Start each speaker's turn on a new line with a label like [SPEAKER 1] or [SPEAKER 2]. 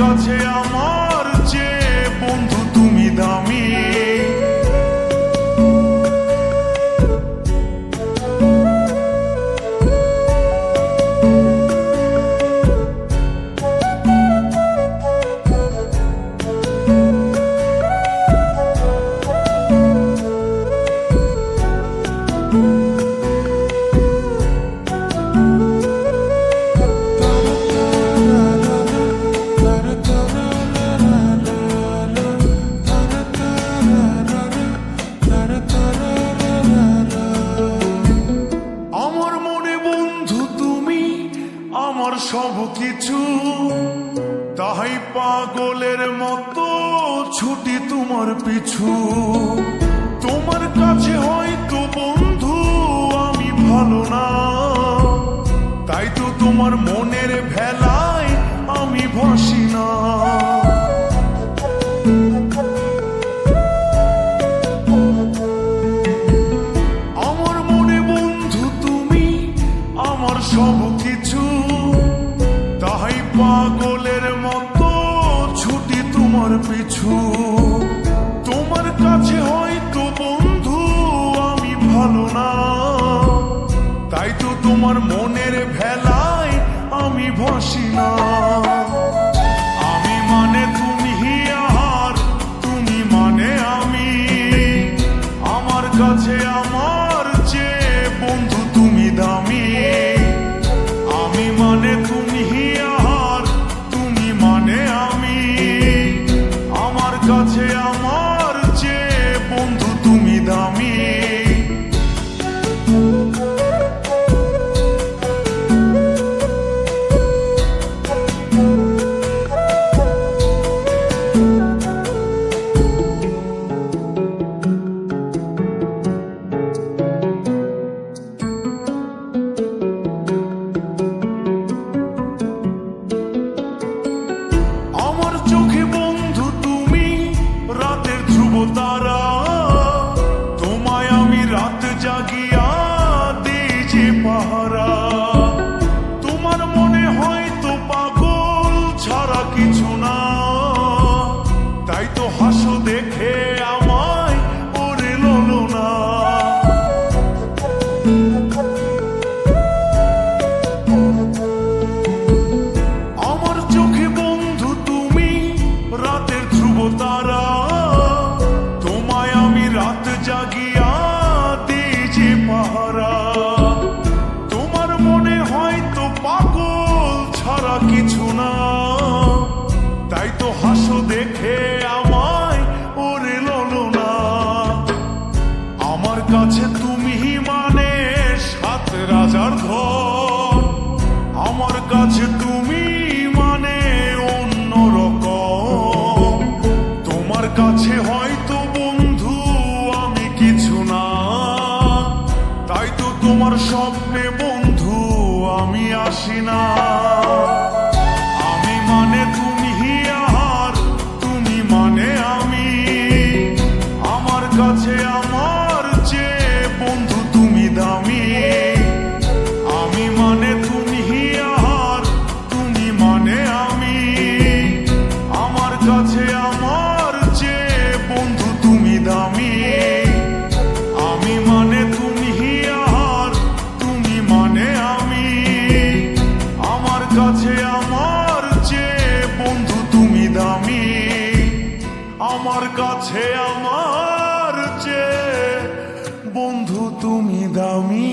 [SPEAKER 1] কাছে আমার চেয়ে বন্ধু তুমি দামি। আমার সব কিছু তাই পাগলের মতো ছুটি তোমার পিছু। তোমার কাছে হয়তো বন্ধু আমি ভালো না, তাই তো তোমার মনের ভেলায় আমি ভাসি না। আমার মনে বন্ধু তুমি আমার সব কিছু, তাই পাগলের মতো ছুটি তোমার পিছু। তোমার কাছে হয়তো বন্ধু আমি ভালো না, তাই তো তোমার মনের ভেলায় আমি ভাসি না। আমি মানে তুমি আর তুমি মানে আমি, আমার কাছে আমার চেয়ে বন্ধু তুমি দামি। আমি মানে তুমি আর তুমি মানে আমি, আমার কাছে আমার চেয়ে বন্ধু তুমি দামি। তারা তোমায় আমি রাত জাগিয়া দিই যে পাহারা। তোমার মনে হয়তো পাগল ছাড়া কিছু না, তাই তো হাসো দেখে আমায় ওরে ললো না। আমার চোখে বন্ধু তুমি রাতের ধ্রুব তারা, রাত জাগিয়া দিই যে পাহারা। তোমার মনে হয়তো পাগল ছাড়া কিছু না, তাই তো হাসো দেখে আমায় ওরে ললো না। আমার কাছে তুমি মানে সাত রাজার ধন, আমার কাছে তুমি মানে অন্য রকম। তোমার কাছে হয়তো কিছু না, তাই তো তোমার স্বপ্নে বন্ধু আমি আসি না। আমি মানে তুমি আর তুমি মানে আমি, আমার কাছে আমার চেয়ে বন্ধু তুমি দামি। আমি মানে তুমি আর তুমি মানে আমি, আমার কাছে আমার চেয়ে বন্ধু তুমি দামি। আমি মানে তুমি আর তুমি মানে আমি, আমার কাছে আমার চেয়ে বন্ধু তুমি দামি। আমার কাছে আমার চেয়ে বন্ধু তুমি দামি।